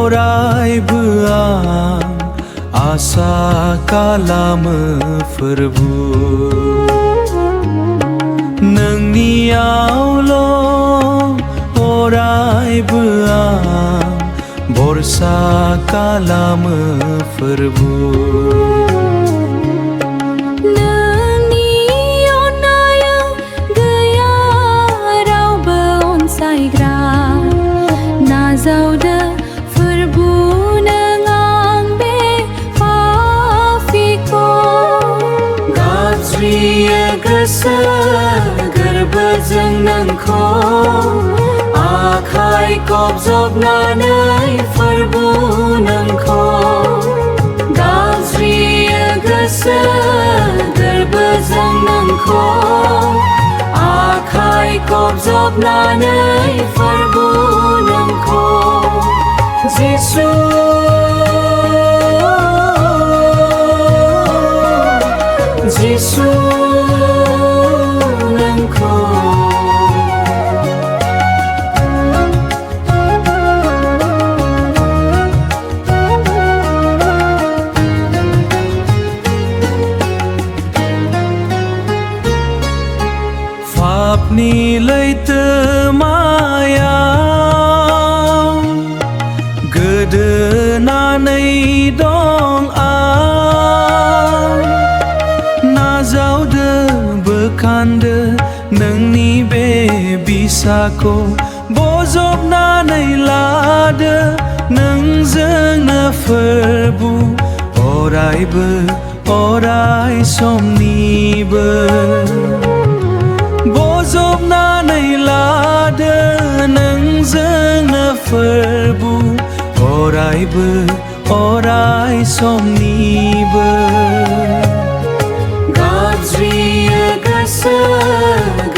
अरायबो आं आसा खालामो फोरबु नोंनियावल' अरायबो आं भरसा खालामो फोरबु नोंनि अननायाव गैया रावबो अनसायग्रा नाजावदो फोरबु नों आं बे पापिखौ गाबज्रियो गोसो गोरबोजों नोंखौ आखाइ खबजबनानै फोरबु नोंखौ गाबज्रियो गोसो गोरबोजों नोंखौ आखाइ खबजबनानै फोरबु नोंखौ जिसु जिसु नोंखौ पापनि लैथोमायाव गोदोनानै दं आं नाजावदो बोखांदो नोंनि बे बिसाखौ बजबनानै लादो नोंजोंनो फोरबु अरायबो अराय समनिबो बजबनानै लादो नोंजोंनो फोरबु अरायबो अराय समनिबो गाबज्रियो गोसो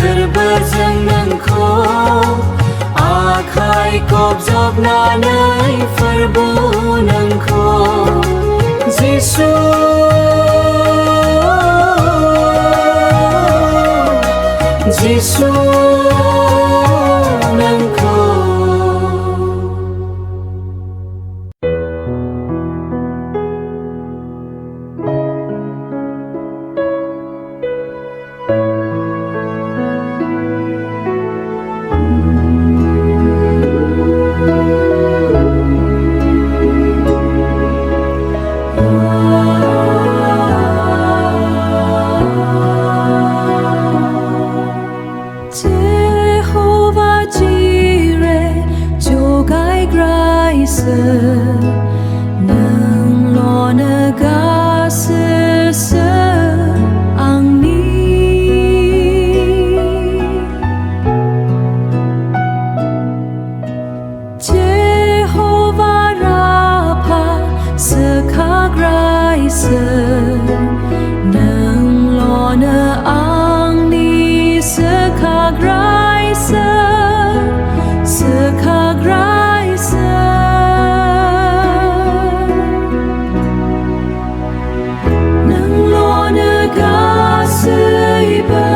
गोरबोजों नोंखौ आखाइ खबजबनानै फोरबु नोंखौ जिसु जिसु नोंखौ नोंल'नो गासैसो आंनि जेह'भा राफा सोखाग्रा इसोर नोंल'नो आंनि सोखाग्रा इसोर सोखाग्रा नोंल'नो गासैबो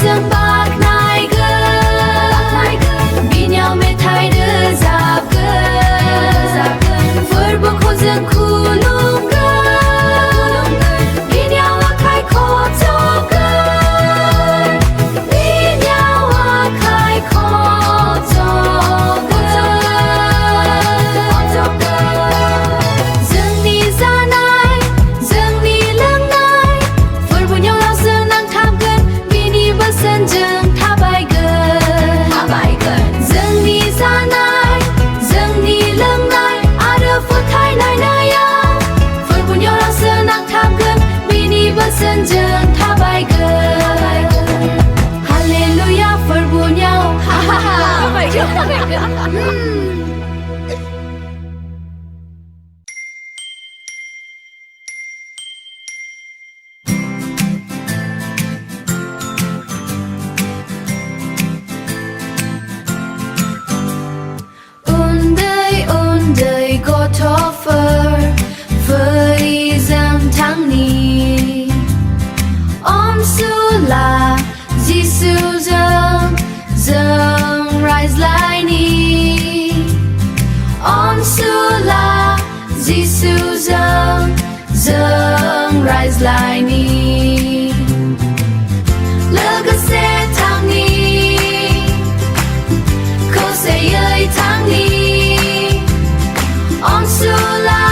जों बाख्नायगोन बिनियाव मेथाइ रोजाबगोन फोरबोखौ जों खुलुमगोन बिनियाव आखाइ खबजबगोन बिनियाव आखाइ खबजबगोन जोंनि जानाय जोंनि लोंनाय फोरबोनियाव लावसो नांथाबगोन बिनि बोसोनजों थाबायगोन जोंनि जानाय जोंनि लोंनाय आरो फोथायनायाव फोरबोनियाव लावसो नांथाबगोन बिनि बोसोनजों थाबायगोन हालेलुया फोरबोनियाव उन्दै गथ'फोर फै जों थांनि अनसुला जिसुजों जों रायज्लायनि अनसुला जिसुजों जों रायज्लायनि लोगोसे थांनि खौसेयै थांनि अनसुला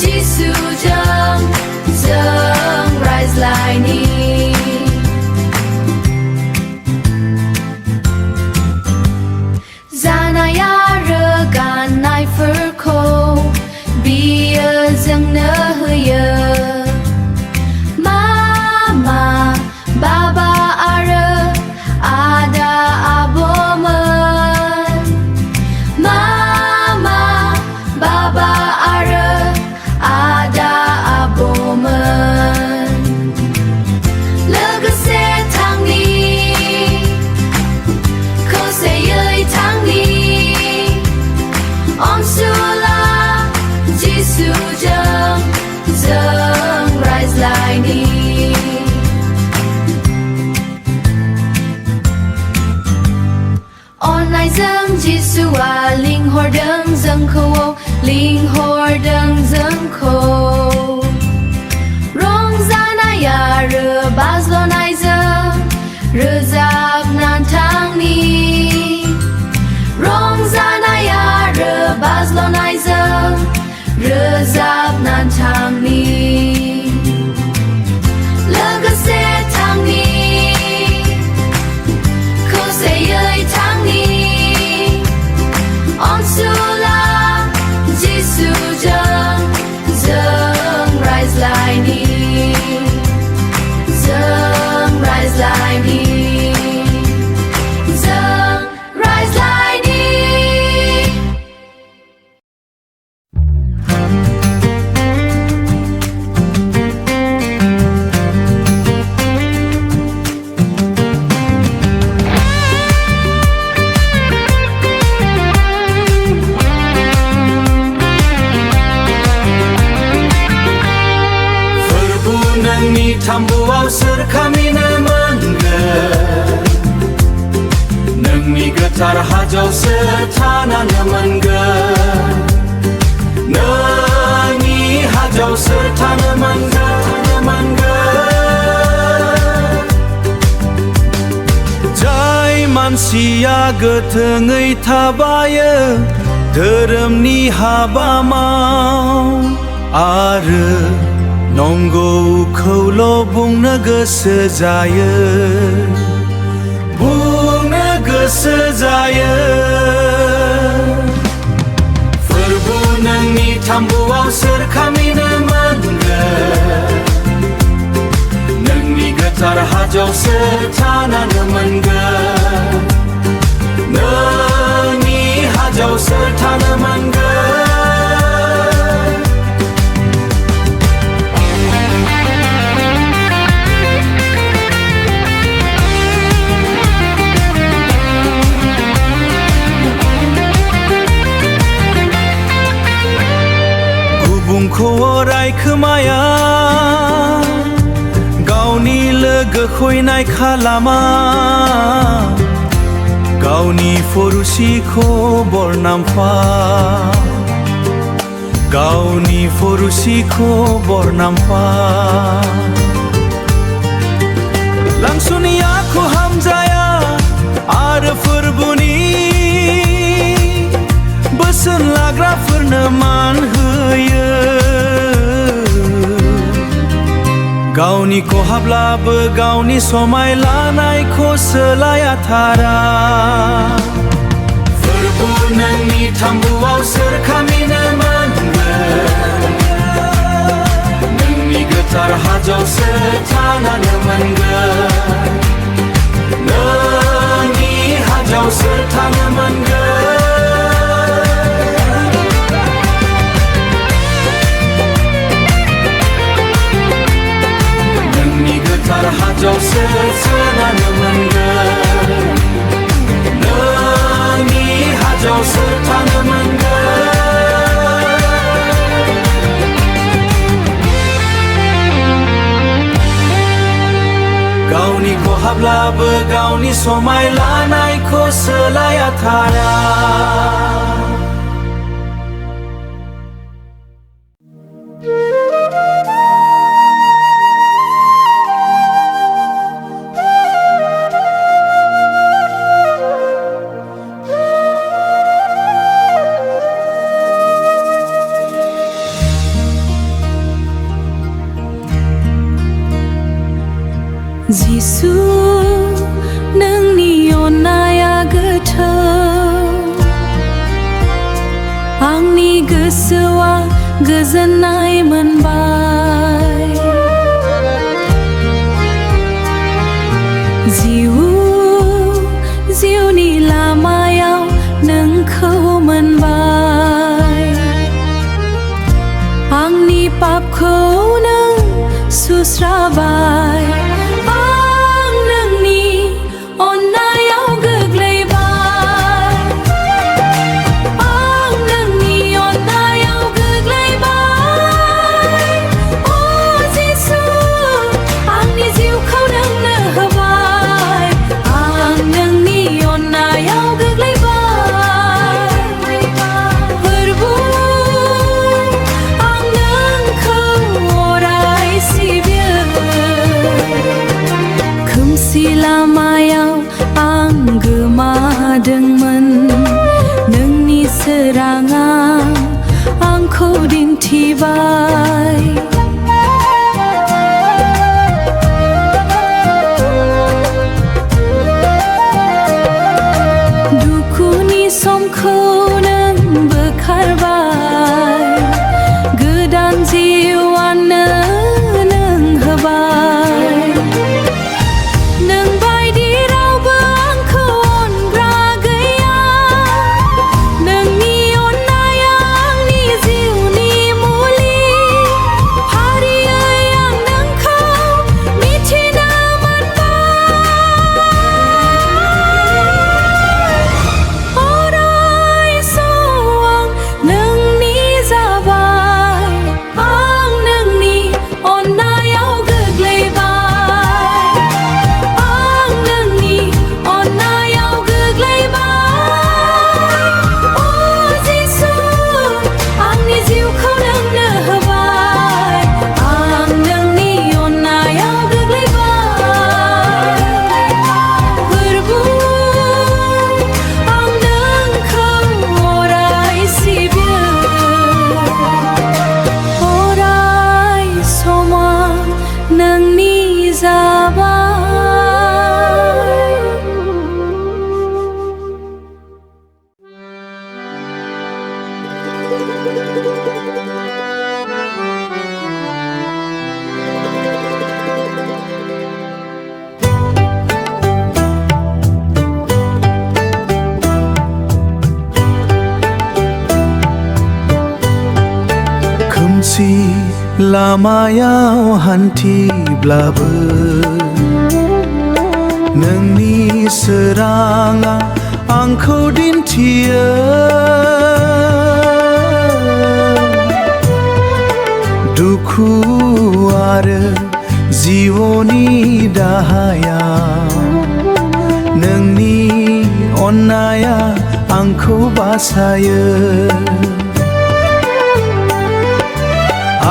जिसुजों जों रायज्लायनि जानाय आरो गाननायफोरखौ बियो जोंनो होयो मामा बाबा आरो आदा आब'मोन मामा बाबा आरो आदा आब'मोन लोगोसे थांनि खौसेयै थांनि अनसुला जिसुजों जों रायज्लायनि अननायजों जिसुआ लिंहरदों जोंखौ रंजानाय आरो बाज्ल'नायजों रोजाबनानै थांनि रंजानाय आरो बाज्ल'नायजों रोजाबनानै थांनि लोगोसे थांनि खौसेयै थांनि अनसुला जिसुजों जों रायज्लायनि जों रायज्लायनि जों रायज्लायनि नोंनि थाम्बुआव सोर खामिनो मोनगोन नोंनि गोथार हाजोआव सोर थानो मोनगोन नोंनि हाजोआव सोर थानो मोनगोन जाय मानसिया गोथोङै थाबायो धोरोमनि हाबा माव आरो नंगौखौल' बुंनो गोसो जायो फोरबो नोंनि थाम्बुआव सोर खामिनो मोनगोन नोंनि गोथार हाजोआव सोर थानो मोनगोन नोंनि हाजोआव सोर थानो मोनगोन बुंखौ रायखोमाया गावनि लोगो गोखैनाय खालामा गावनि फरुसिखौ बरनामफा गावनि फरुसिखौ बरनामफा लांसुनियाखौ हामजाया आरो फोरबोनि बोसोन लाग्राफोरनो मान होयो गावनि खहाब्लाबो गावनि समाय लानायखौ सोलायाथारा फोरबो नोंनि थाम्बुआव सोर खामिनो मोनगोन नोंनि गोथार हाजोआव सोर थानो मोनगोन नोंनि हाजोआव सोर थानो मोनगोन गोथार हाजोआव सोर थानो मोनगोन नोंनि हाजोआव सोर थानो मोनगोन गावनि खहाब्लाबो गावनि समाय लानायखौ सोलायाथारा जिसु नोंनि अननाया गोथौ आंनि गोसोआ गोजोननाय मोनबाय जिउनि लामायाव नोंखौ मोनबाय आंनि पापखौ नों सुस्राबाय लामायाव आं गोमादोंमोन नोंनि सोराङा आंखौ दिन्थिबाय दुखुनि समखौ नों बोखारबाय गोदान जिउआनो नों होबाय लामायाव हान्थिब्लाबो नोंनि सोराङा आंखौ दिन्थियो दुखु आरो जिउनि दाहायाव नोंनि अननाया आंखौ बासायो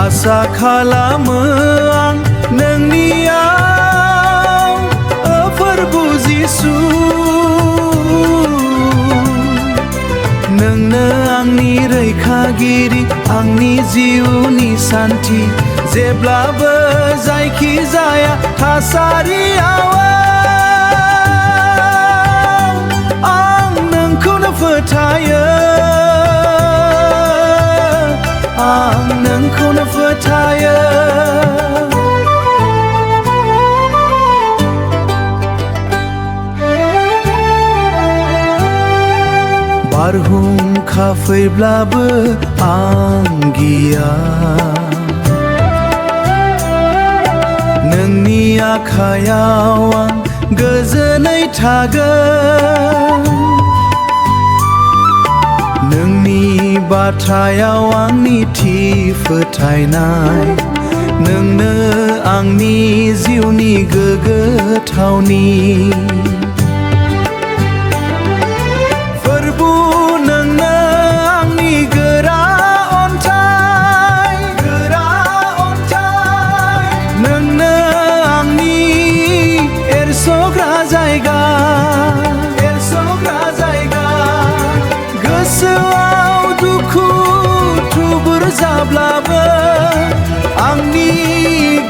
आसा खालामो आं नोंनियाव फोरबु जिसु नोंनो आंनि रैखागिरि आंनि जिउनि सान्थि जेब्लाबो जायखि जाया थासारियाव आं नोंखौनो फोथायो आं नोंखौनो फोथायो बारहुंखा फैब्लाबो आं गिया नोंनि आखायाव आं गोजोनै थागोन नोंनि बाथ्रायाव आंनि थि फोथायनाय नोंनो आंनि जिउनि गोगो थावनि फोरबु नोंनो आंनि गोरा अन्थाइ नोंनो आंनि एरसोग्रा जायगा गोसोआव दुखु थुबुर जाब्लाबो आंनि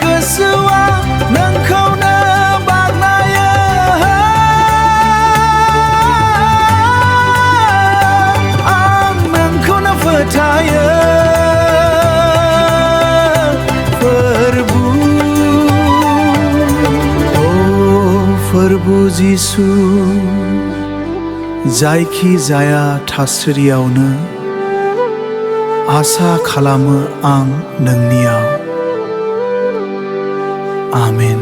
गोसोआ नोंखौनो बाख्नायो आं नोंखौनो फोथायो फोरबु जिसु जायखि जाया थासारियावनो आसा खालामो आं नोंनियाव आमेन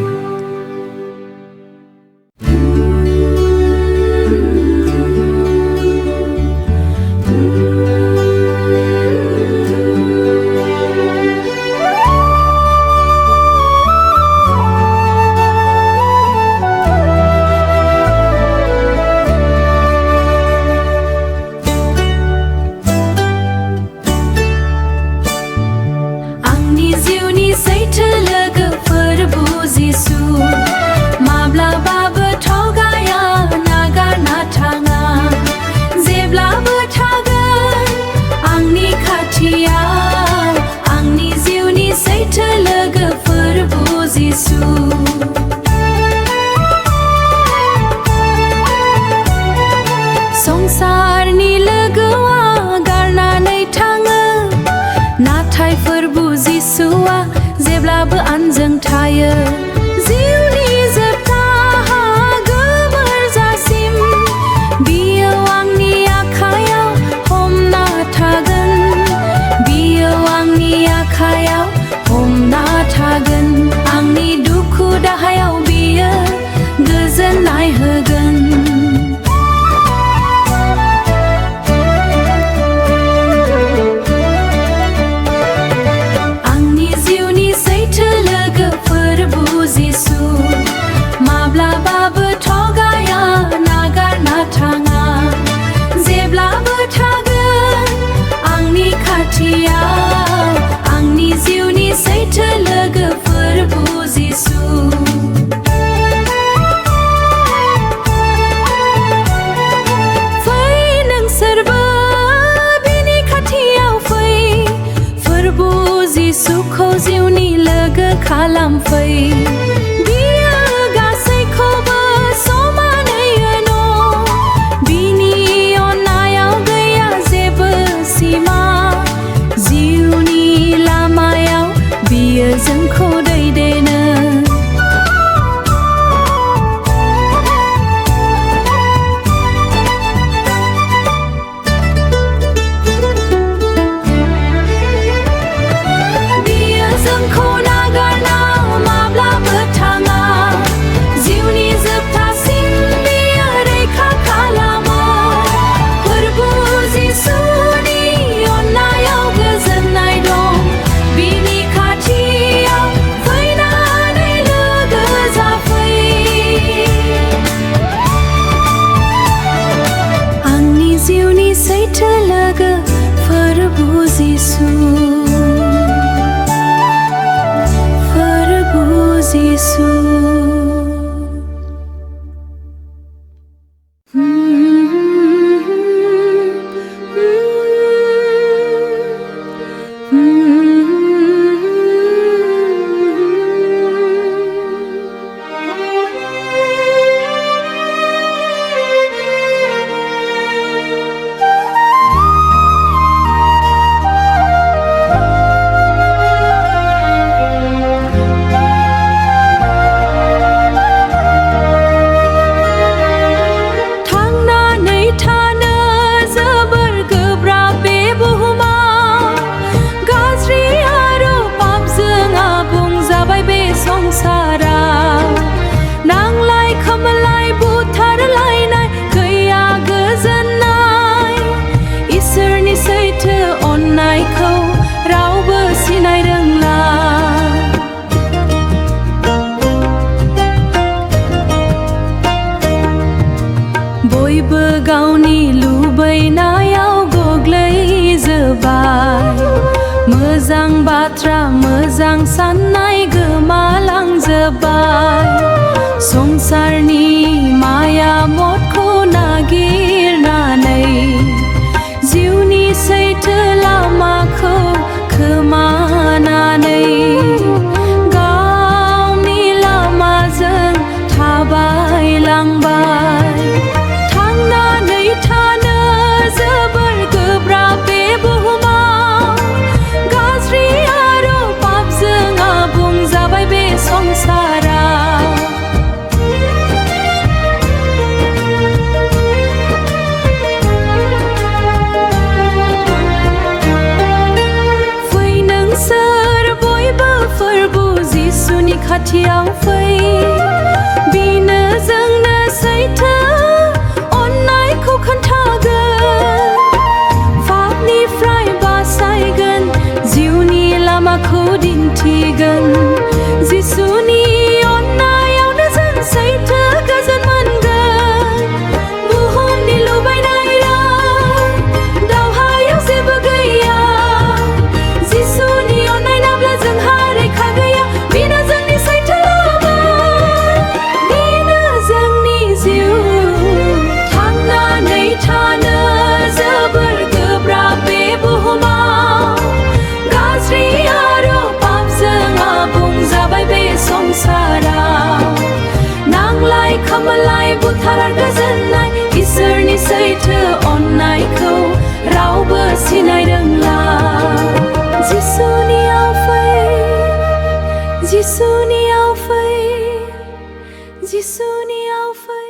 संसारनि लोगोआ गारनानै थाङो नाथाय फोरबु जिसुआ जेब्लाबो आंजों थायो जिउनि जोबथा गोमोर जासिम बियो आंनि आखायाव हमना थागोन बियो आंनि आखायाव हमना थागोन आंनि दुखु दाहायाव बियो गोजोननाय होगोन आंनि जिउनि सैथो लोगो फोरबु जिसु फै नोंसोरबो बिनि खाथियाव फै फोरबु जिसुखौ जिउनि लोगो खालाम फै बियो गासैखौबो समानै अनो बिनि अननायाव गैया जेबो सिमा जिउनि लामायाव बियो जोंखौ दैदेनो बियो जोंखौ नागारना माब्लाबो Jisu, Verbu Jisu. बयबो गावनि लुबैनायाव गोग्लैजोबबाय मोजां बाथ्रा मोजां साननाय गोमालांजोबबाय संसारनि माया मदखौ नागिरनानै जिउनि सैथो लामाखौ खोमानानै गावनि लामाजों थाबायलांबाय खाथियाव फै बिनो जोंनो सैथो अननायखौ खोन्थागोन पापनिफ्राय बासायगोन जिउनि लामाखौ दिन्थिगोन जिसुनि अननायावनो जों सैथो गोजोन मोनगोन बुहुमनि लुबैनाया दावहायाव जेबो गैया जिसुनि अननाय नाब्ला जोंहा रैखा गैया बिनो नांलाय खमलाय बुथार गोजोननाय इसोरनि सैथो अननायखौ रावबो सिनाय रोंला जिसुनियाव फै जिसुनियाव फै जिसुनियाव फै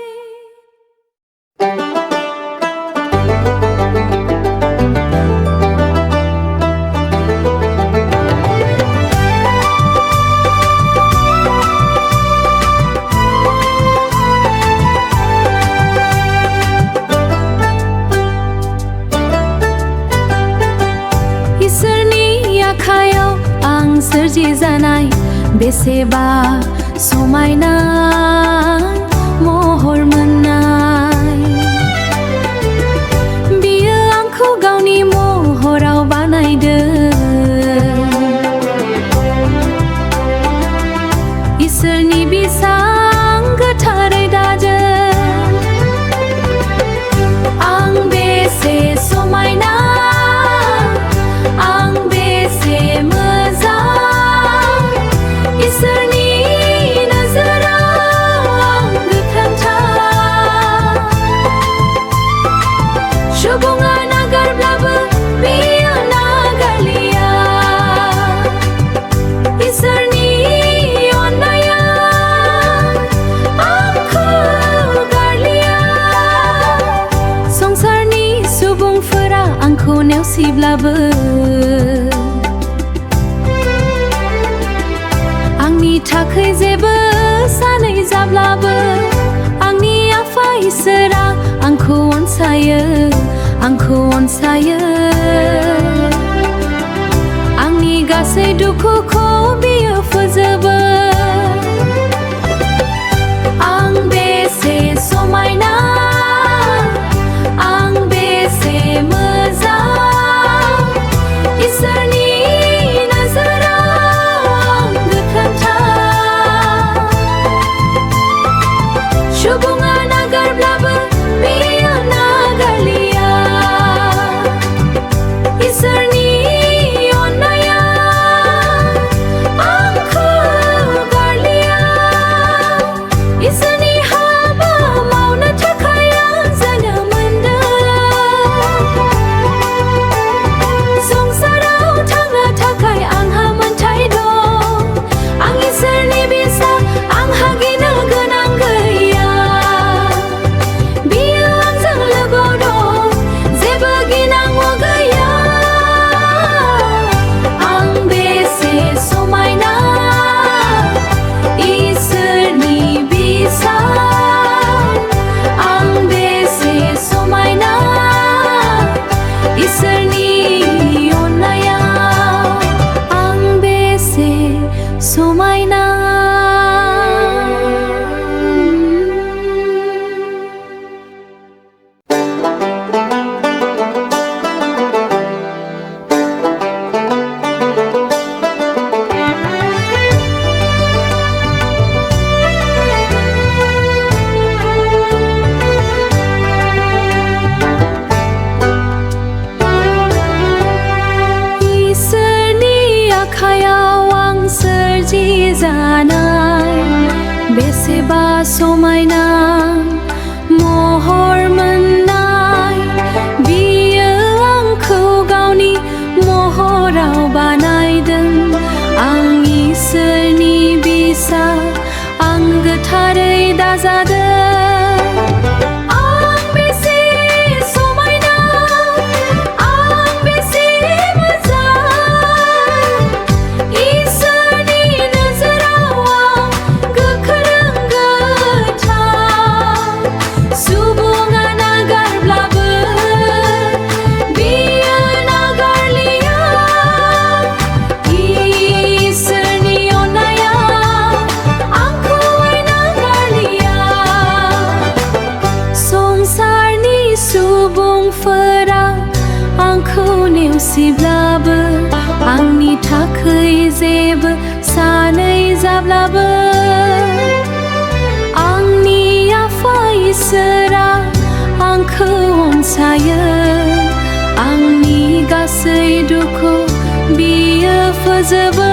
सोरजि जानाय बेसेबा समायना महर मोननाय बियो आंखौ गावनि महराव बानायदों इसोरनि बिसां गोथारै दादों आं बेसे समायना आं बेसे इसोरनि नोजोराव आं गोथांथार सुबुङा नागारब्लाबो बियो नागारलिया इसोरनि अननाया आंखौ गारलिया संसारनि सुबुंफोरा आंखौ नेवसिब्लाबो आंनि थाखाय जेबो सानै जाब्लाबो आंनि आफा इसोरा आंखौ अनसायो आंनि गासै दुखुखौ बियो फोजोबो आं बेसे समायना आं बेसे मोजां बेसेबा समायना महर मोननाय बियो आंखौ गावनि महराव बानायदों आं इसोरनि बिसा आं गोथारै दाजादों नेवसिब्लाबो आंनि थाखै जेबो सानै जाब्लाबो आंनि आफा इसोरा आंखौ अनसायो आंनि गासै दुखु बियो फोजोबो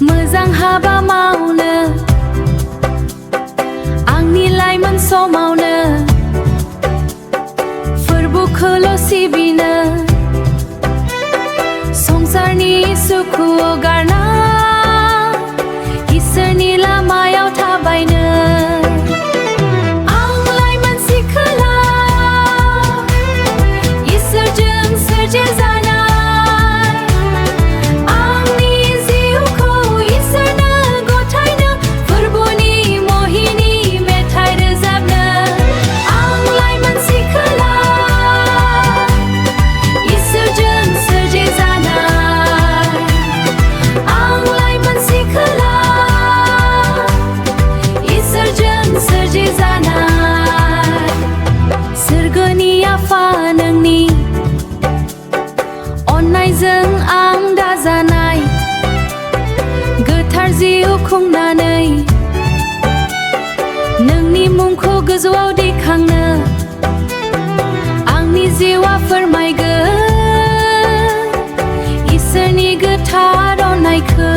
मोजां हाबा मावनो आंनि लाइमोन समावनो फोरबोखौल' सिबिनो संसारनि सुखुआव गारना इसोरनि लामायाव थाबायनो आं लाइमोन सिखोला इसोरजों सोरजिजानाय अन्नायजों आं दाजानाय गोथार जिउ खुंनानै नोंनि मुंखौ गोजौआव दैखांनो आंनि जिउआ फोरमायगोन इसोरनि गोथार अननायखौ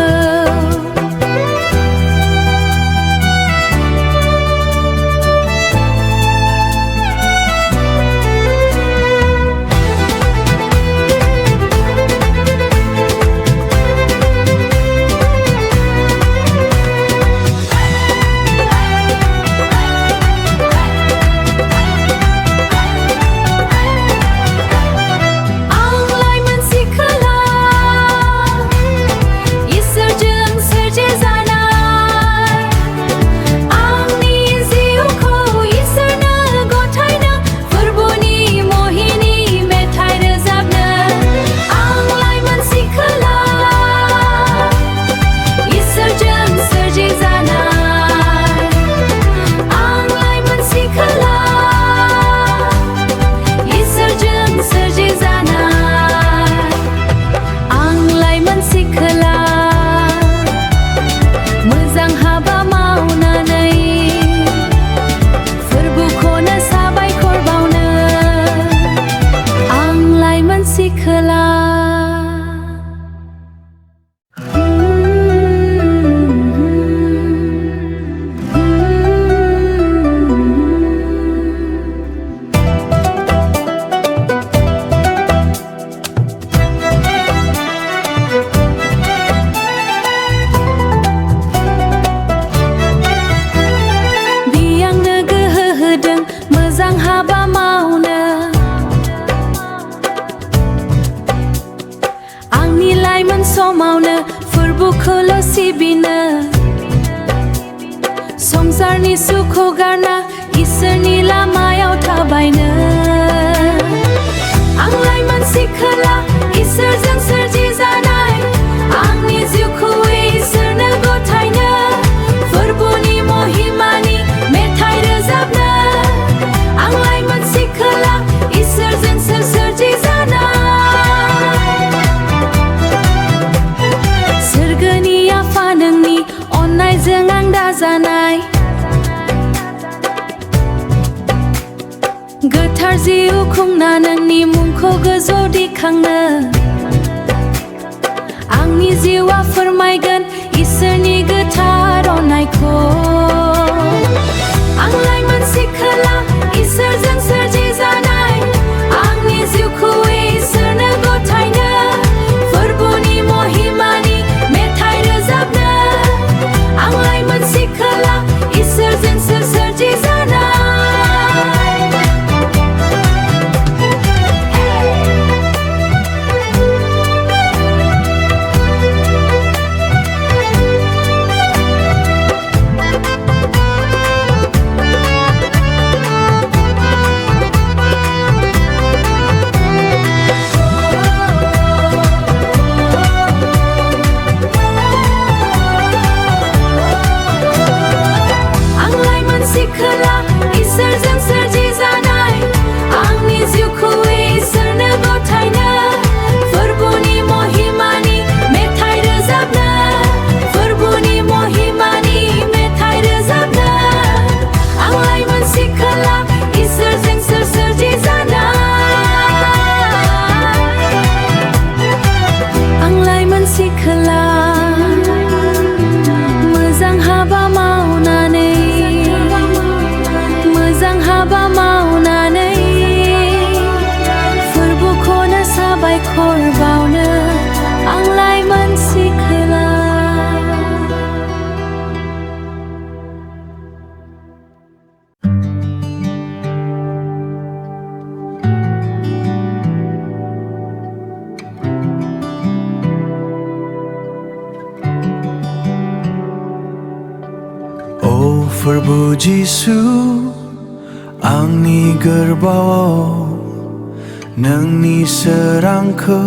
संसारनि सुखौ गारना इसोरनि लामायाव थाबायनो आंलाय मानसि खोला इसोरजों सोरजि जानाय आंनि जिउखौ इसोरनो गथायनो फोरबोनि महिमानि मेथाइ रोजाबनो आंलाय मानसि खोला इसोरजों सोरजि जानाय सोरगोनि आफा नोंनि अननायजों आं दाजानाय गोथार जिउ खुंना नोंनि मुंखौ गोजौ दिखांनो आंनि जिउआ फोरमायगोन इसोरनि गोथार अननायखौ आंलाय मानसि खोला इसोरजों सोरजि जानाय आंनि जिउखौ इसोरनो गथायनो फोरबोनि महिमानि मेथाइ रोजाबनो आंलाय मानसि खोला इसोरजों सोरजि जानाय इसोरजों सोरजि जानाय आंनि जिउखौ इसोरनो गथायनो फोरबोनि महिमानि मेथाइ रोजाबनो फोरबोनि महिमानि मेथाइ रोजाबनो आंलाय मानसि खोला इसोरजों सोरजि जानाय आंलाय मानसि खोला मोजां हाबा मावनानै हाबा मावनानै फोरबोखौनो साबायखर बावनो आंलाय मानसि खोला ओ फोरबो जिसु आंनि गोरबोआव नोंनि सोरांखौ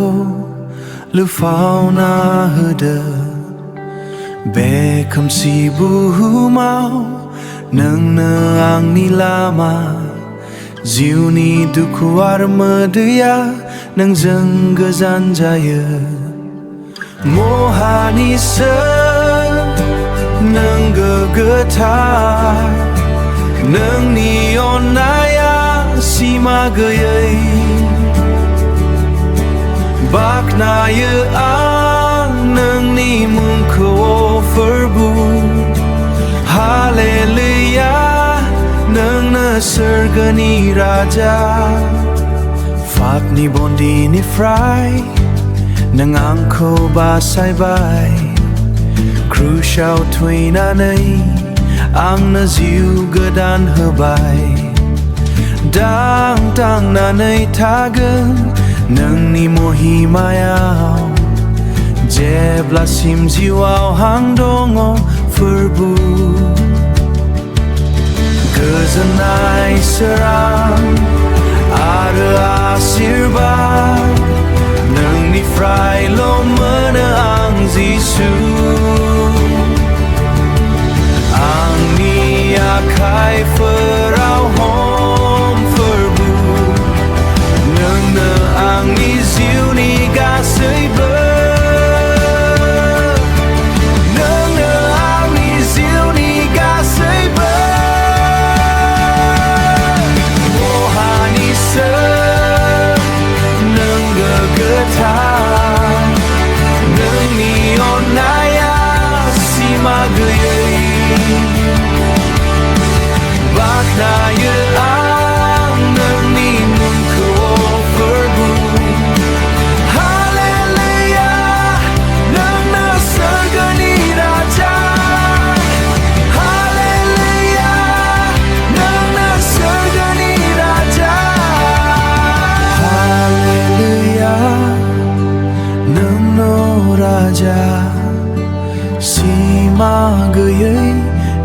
लुफावना होदो बे खोमसि बुहुमाव नोंनो आंनि लामा जिउनि दुखु आरो मोदैया नोंजों गोजान जायो महानि सोर नों गोथार नोंनि अननाया सिमा गैयै बाख्नायो आं नोंनि मुंखौ फोरबो हालेलुया नोंनो सोरगोनि राजा पापनि बन्दिनिफ्राय नों आंखौ बासायबाय क्रुसाव थैनानै आंनो जिउ गोदान होबाय दांनानै थागोन नोंनि महिमायाव जेब्लासिम जिउआव हां दङ फोरबो गोजोननाय सोरां आरो आशीर्बाद नोंनिफ्रायल' मोनो आं जिसु आंनि आखाइफोराव हम फोरबो नोंनो आंनि जिउनि गासैबो नोंनो आंनि जिउनि गासैबो महानि सोर नों गोथार नोंनि अननाय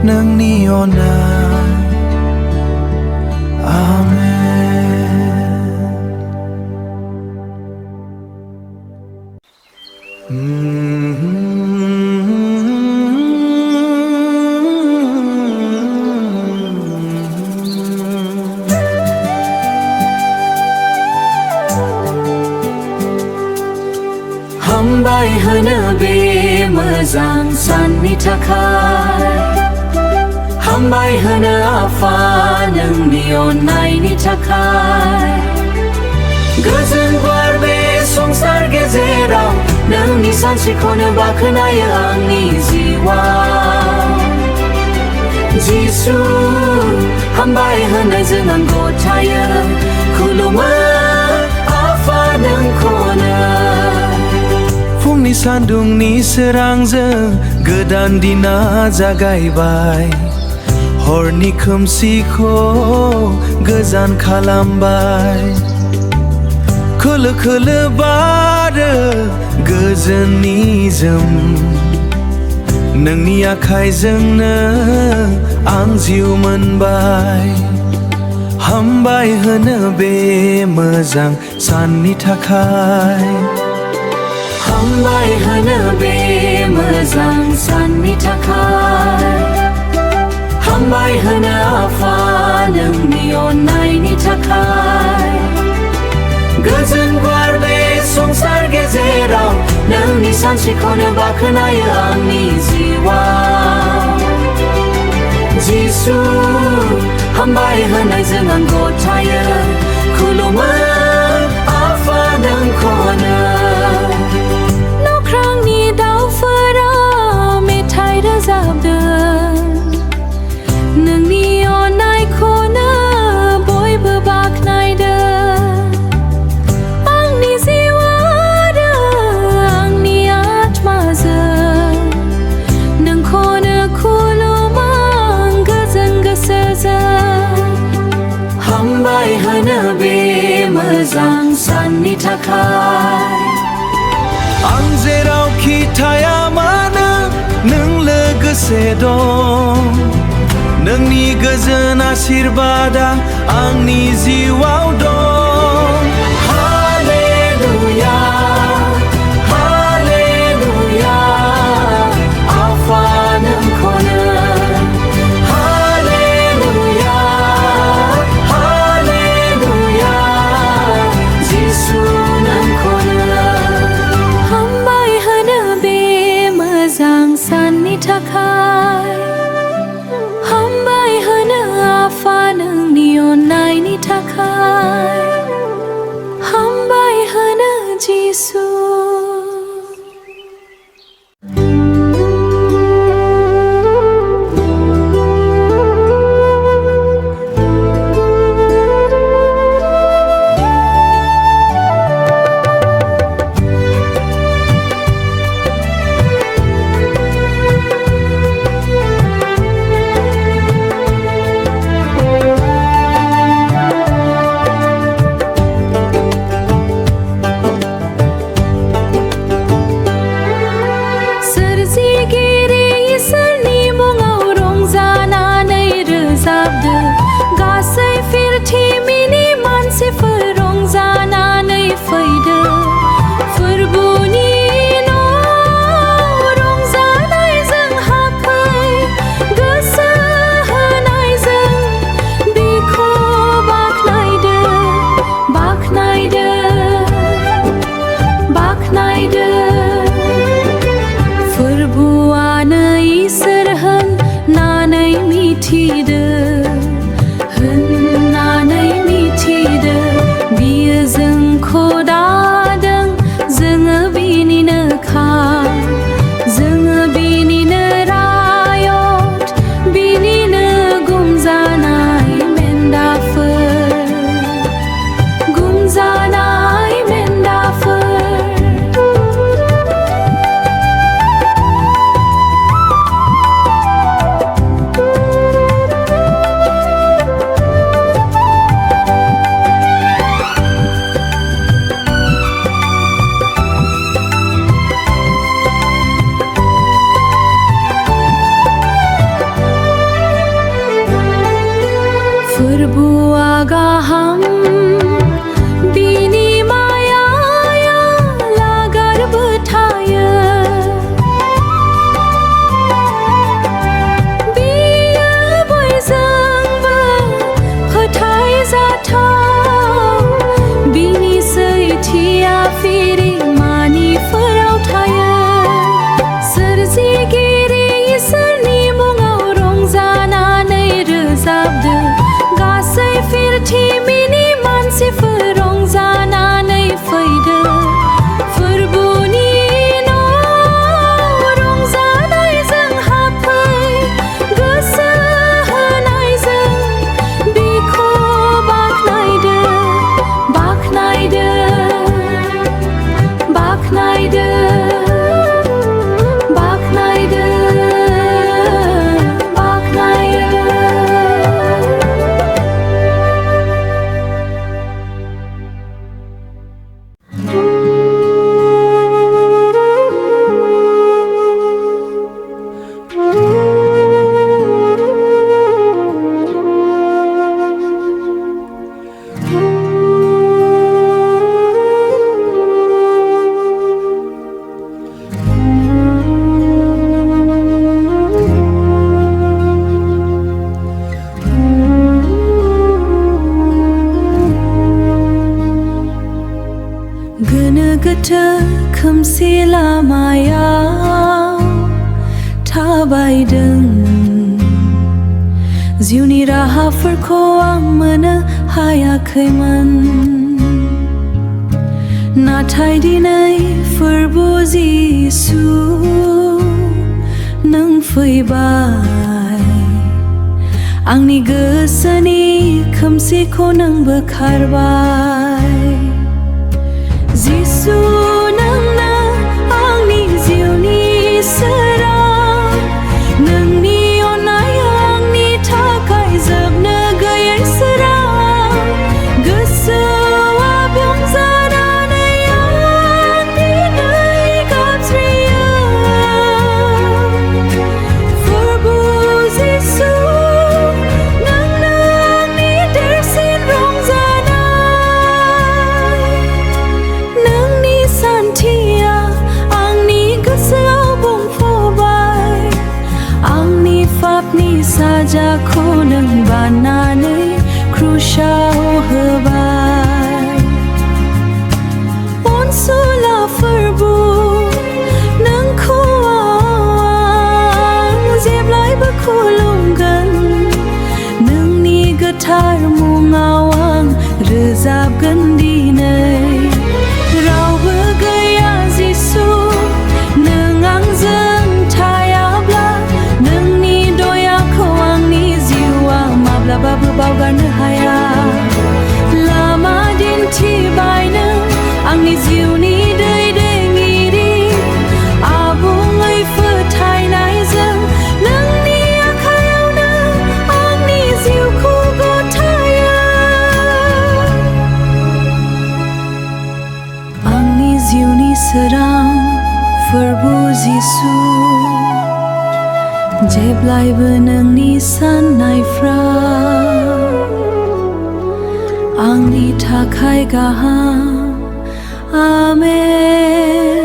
नोंनि अननाय आमेन हामबाय होनो बे मोजां साननि थाखाय हामबाय होनो आफा नोंनि अननायनि थाखाय गोजोन गुवार बे संसार गेजेराव नोंनि सानस्रिखौनो बाख्नायो आंनि जिउआव जिसु हामबाय होनायजों आं गथायो खुलुमो आफा नोंखौनो फुंनि सान्दुंनि सोरांजों गोदान दिना जागायबाय हरनि खोमसिखौ गोजान खालामबाय खोलो खोलो बारो गोजोननि जोम नोंनि आखाइजोंनो आं जिउ मोनबाय हामबाय होनो बे मोजां साननि थाखाय हामबाय होनो बे मोजां साननि थाखाय हामबाय होनो आफा नोंनि अननायनि थाखाय गोजोन गुवार बे संसार गेजेराव नोंनि सानस्रिखौनो बाख्नायो आंनि जिउआव जिसु हामबाय होनायजों आं गथायो खुलुमो आफा नोंखौनो नख्रांनि दाउफोरा मेथाइ रोजाबदों नोंनि अननायखौनो बयबो बाख्नायदों आंनि जिउ आरो आंनि आत्माजों नोंखौनो खुलुमो आं गोजोन गोसोजों हामबाय होनो बे मोजां साननि थाखाय आं जेरावखि थाया मानो नों लोगोसे दं नोंनि गोजोन आशीर्बादा आंनि जिउआव दं हालेलुया हालेलुया आफा नोंखौनो हालेलुया हालेलुया जिसु नोंखौनो हामबाय होनो बे मोजां साननि थाखाय हामबाय होनो आफा नोंनि अननायनि थाखाय हामबाय होनो जिसु खोमसि लामायाव थाबायदों जिउनि राहाफोरखौ आं मोननो हायाखैमोन नाथाय दिनै फोरबो जिसु नों फैबाय आंनि गोसोनि खोमसिखौ नों बोखारबाय जिसु नोंनो आंनि जिउनि सोरां नोंनि अननाया आंनि थाखाय जोबनो गैयै सोरां गोसोआ बुंजानानै आं दिनै गाबज्रियो फोरबो जिसु नोंनो आंनि देरसिन रंजानाय नोंनि सान्थिया आंनि गोसोआव बुंफबबाय आंनि पापनि साजाखौ नों बाननानै क्रुसाव होबाय अनसुला फोरबो नोंखौ आं जेब्लायबो खुलुमगोन नोंनि गोथार मुङाव आं रोजाबगोन दिनै रावबो गैया जिसु नों आंजों थायाब्ला नोंनि दयाखौ आंनि जिउआ माब्लाबाबो बावगारनो हाया लामा दिन्थिबाय नों आंनि जिउनि दैदेनगिरि आबुङै फोथायनायजों नोंनि आखायावनो आंनि जिउखौ गथायो आंनि जिउनि सोरां फोरबो जिसु जेब्लायबो नोंनि साननायफ्रा आंनि थाखाय गाहाम आमेन।